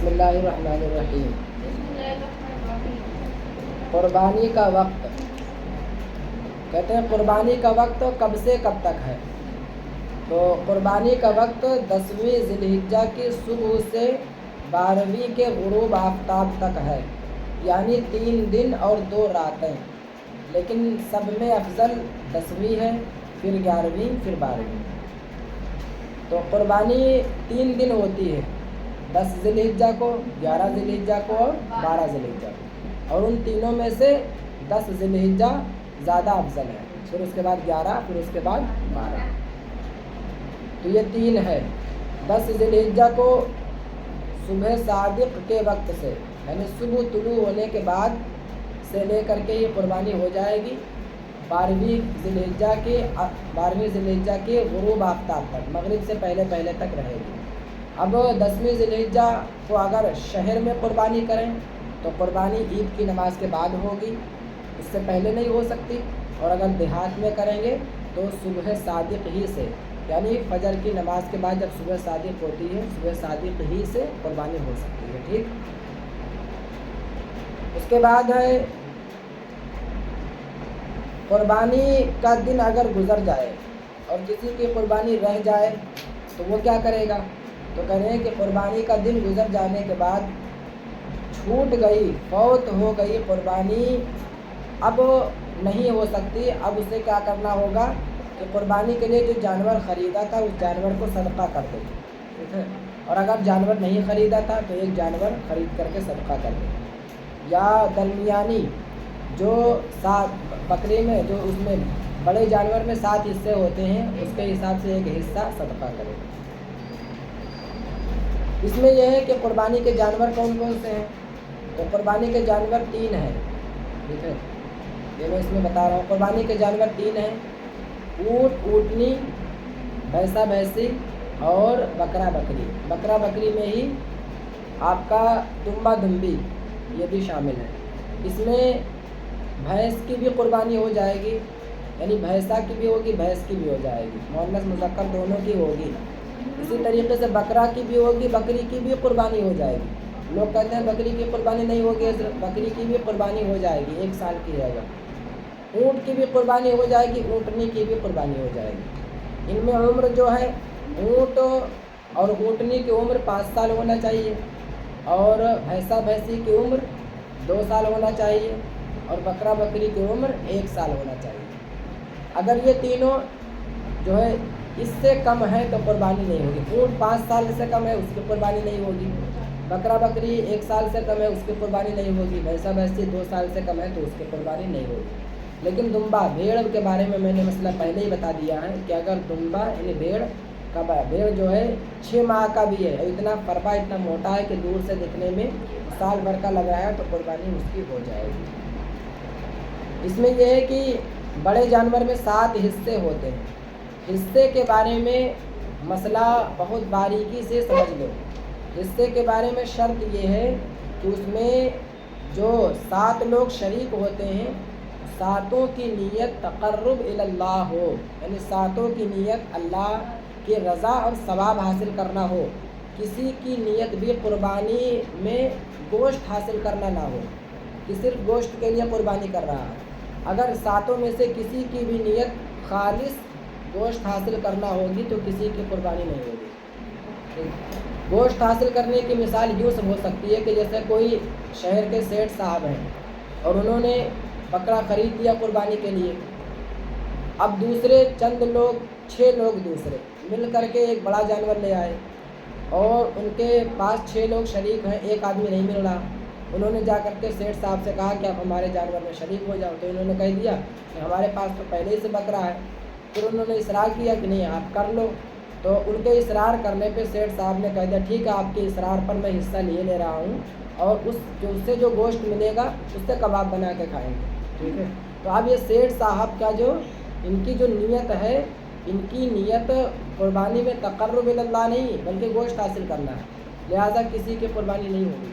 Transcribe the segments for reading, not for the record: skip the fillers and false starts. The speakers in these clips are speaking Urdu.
بسم اللہ الرحمن الرحیم۔ قربانی کا وقت، کہتے ہیں قربانی کا وقت کب سے کب تک ہے؟ تو قربانی کا وقت 10ویں ذی الحجہ کی صبح سے 12ویں کے غروب آفتاب تک ہے، یعنی 3 دن اور 2 راتیں، لیکن سب میں افضل 10ویں ہے، پھر 11ویں، پھر 12ویں۔ تو قربانی 3 دن ہوتی ہے، 10 ذی الحجہ کو، 11 ذی الحجہ کو اور 12 ذی الحجہ کو، اور ان تینوں میں سے 10 ذی الحجہ زیادہ افضل ہے، پھر اس کے بعد 11، پھر اس کے بعد 12۔ تو یہ 3 ہے۔ 10 ذی الحجہ کو صبح صادق کے وقت سے، یعنی صبح طلوع ہونے کے بعد سے لے کر کے یہ قربانی ہو جائے گی 12ویں ذی الحجہ کے غروب آفتاب تک، مغرب سے پہلے تک رہے گی۔ اب 10ویں ذی الحجہ کو اگر شہر میں قربانی کریں تو قربانی عید کی نماز کے بعد ہوگی، اس سے پہلے نہیں ہو سکتی، اور اگر دیہات میں کریں گے تو صبح صادق ہی سے، یعنی فجر کی نماز کے بعد جب صبح صادق ہوتی ہے، صبح صادق ہی سے قربانی ہو سکتی ہے، ٹھیک۔ اس کے بعد ہے قربانی کا دن اگر گزر جائے اور کسی کی قربانی رہ جائے تو وہ کیا کرے گا؟ تو کہہ رہے ہیں کہ قربانی کا دن گزر جانے کے بعد چھوٹ گئی، فوت ہو گئی قربانی، اب نہیں ہو سکتی، اب اسے کیا کرنا ہوگا کہ قربانی کے لیے جو جانور خریدا تھا اس جانور کو صدقہ کر دے، ٹھیک ہے، اور اگر جانور نہیں خریدا تھا تو ایک جانور خرید کر کے صدقہ کر دے، یا درمیانی جو 7 بکری میں جو اس میں بڑے جانور میں 7 حصے ہوتے ہیں، اس کے حساب سے ایک حصہ صدقہ کرے۔ اس میں یہ ہے کہ قربانی کے جانور کون کون سے ہیں؟ تو قربانی کے جانور 3 ہیں، ٹھیک ہے، یہ میں اس میں بتا رہا ہوں۔ قربانی کے جانور 3 ہیں، اونٹ اونٹنی، بھینسا بھینسی اور بکرا بکری۔ بکرا بکری میں ہی آپ کا دمبا دمبی یہ بھی شامل ہے۔ اس میں بھینس کی بھی قربانی ہو جائے گی، یعنی بھینسا کی بھی ہوگی، بھینس کی بھی ہو جائے گی، مؤنث مذکر دونوں کی ہوگی۔ اسی طریقے سے بکرا کی بھی ہوگی، بکری کی بھی قربانی ہو جائے گی۔ لوگ کہتے ہیں بکری کی قربانی نہیں ہوگی، بکری کی بھی قربانی ہو جائے گی، 1 سال کی ہے اگر۔ اونٹ کی بھی قربانی ہو جائے گی، اونٹنی کی بھی قربانی ہو جائے گی۔ ان میں عمر جو ہے، اونٹ اور اونٹنی کی عمر 5 سال ہونا چاہیے، اور بھینسا بھینسی کی عمر 2 سال ہونا چاہیے، اور بکرا بکری کی عمر 1 سال ہونا چاہیے۔ اگر یہ تینوں جو ہے اس سے کم ہے تو قربانی نہیں ہوگی۔ اونٹ 5 سال سے کم ہے، اس کی قربانی نہیں ہوگی۔ بکرا بکری 1 سال سے کم ہے، اس کی قربانی نہیں ہوگی۔ بھینسا بھینسی 2 سال سے کم ہے تو اس کی قربانی نہیں ہوگی۔ لیکن دمبا بھیڑ کے بارے میں نے مسئلہ پہلے ہی بتا دیا ہے کہ اگر دمبا یعنی بھیڑ جو ہے 6 ماہ کا بھی ہے، اتنا فربا اتنا موٹا ہے کہ دور سے دکھنے میں سال بھر کا لگ رہا ہے، تو قربانی اس کی ہو جائے گی۔ اس میں یہ ہے کہ بڑے جانور میں 7 حصے ہوتے ہیں۔ حصے کے بارے میں مسئلہ بہت باریکی سے سمجھ لو۔ حصے کے بارے میں شرط یہ ہے کہ اس میں جو 7 لوگ شریک ہوتے ہیں، 7 کی نیت تقرب الی اللہ ہو، یعنی 7 کی نیت اللہ کی رضا اور ثواب حاصل کرنا ہو۔ کسی کی نیت بھی قربانی میں گوشت حاصل کرنا نہ ہو کہ صرف گوشت کے لیے قربانی کر رہا ہے۔ اگر 7 میں سے کسی کی بھی نیت خالص گوشت حاصل کرنا ہوگی تو کسی کی قربانی نہیں ہوگی۔ گوشت حاصل کرنے کی مثال یوں ہو سکتی ہے کہ جیسے کوئی شہر کے سیٹھ صاحب ہیں اور انہوں نے بکرا خرید لیا قربانی کے لیے، اب دوسرے چند لوگ 6 لوگ دوسرے مل کر کے ایک بڑا جانور لے آئے، اور ان کے پاس 6 لوگ شریک ہیں، ایک آدمی نہیں مل رہا۔ انہوں نے جا کر کے سیٹھ صاحب سے کہا کہ آپ ہمارے جانور میں شریک ہو جاؤ، تو انہوں نے کہہ دیا کہ ہمارے پاس تو پہلے ہی سے بکرا ہے۔ پھر انہوں نے اصرار کیا کہ نہیں آپ کر لو، تو ان کے اصرار کرنے پہ سیٹھ صاحب نے کہہ دیا ٹھیک ہے، آپ کے اصرار پر میں حصہ لے رہا ہوں، اور اس سے جو گوشت ملے گا اس سے کباب بنا کے کھائیں گے، ٹھیک ہے۔ تو اب یہ سیٹھ صاحب کا جو ان کی جو نیت ہے، ان کی نیت قربانی میں تقرب اللہ نہیں بلکہ گوشت حاصل کرنا ہے، لہٰذا کسی کی قربانی نہیں ہوگی۔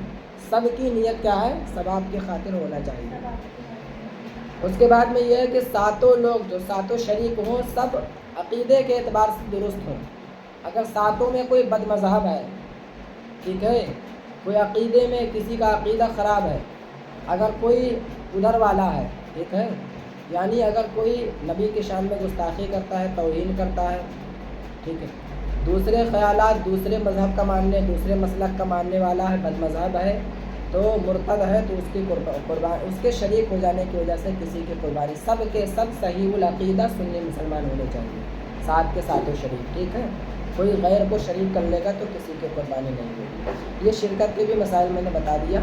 سب کی نیت کیا ہے؟ ثواب کی خاطر ہونا چاہیے۔ اس کے بعد میں یہ ہے کہ 7 لوگ جو 7 شریک ہوں سب عقیدے کے اعتبار سے درست ہوں۔ اگر 7 میں کوئی بد مذہب ہے، ٹھیک ہے، کوئی عقیدے میں کسی کا عقیدہ خراب ہے، اگر کوئی ادھر والا ہے، ٹھیک ہے، یعنی اگر کوئی نبی کی شان میں گستاخی کرتا ہے، توہین کرتا ہے، ٹھیک ہے، دوسرے خیالات، دوسرے مذہب کا ماننے، دوسرے مسلک کا ماننے والا ہے، بد مذہب ہے، تو مرتد ہے، تو اس کی قربانی، اس کے شریک ہو جانے کی وجہ سے کسی کی قربانی، سب کے سب صحیح العقیدہ سنی مسلمان ہونے چاہیے، ساتھ کے ساتھ شریک، ٹھیک ہے، کوئی غیر کو شریک کر لے گا تو کسی کی قربانی نہیں ہوگی۔ یہ شرکت کے بھی مسائل میں نے بتا دیا،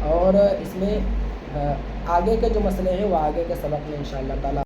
اور اس میں آگے کے جو مسئلے ہیں وہ آگے کے سبق میں انشاءاللہ تعالیٰ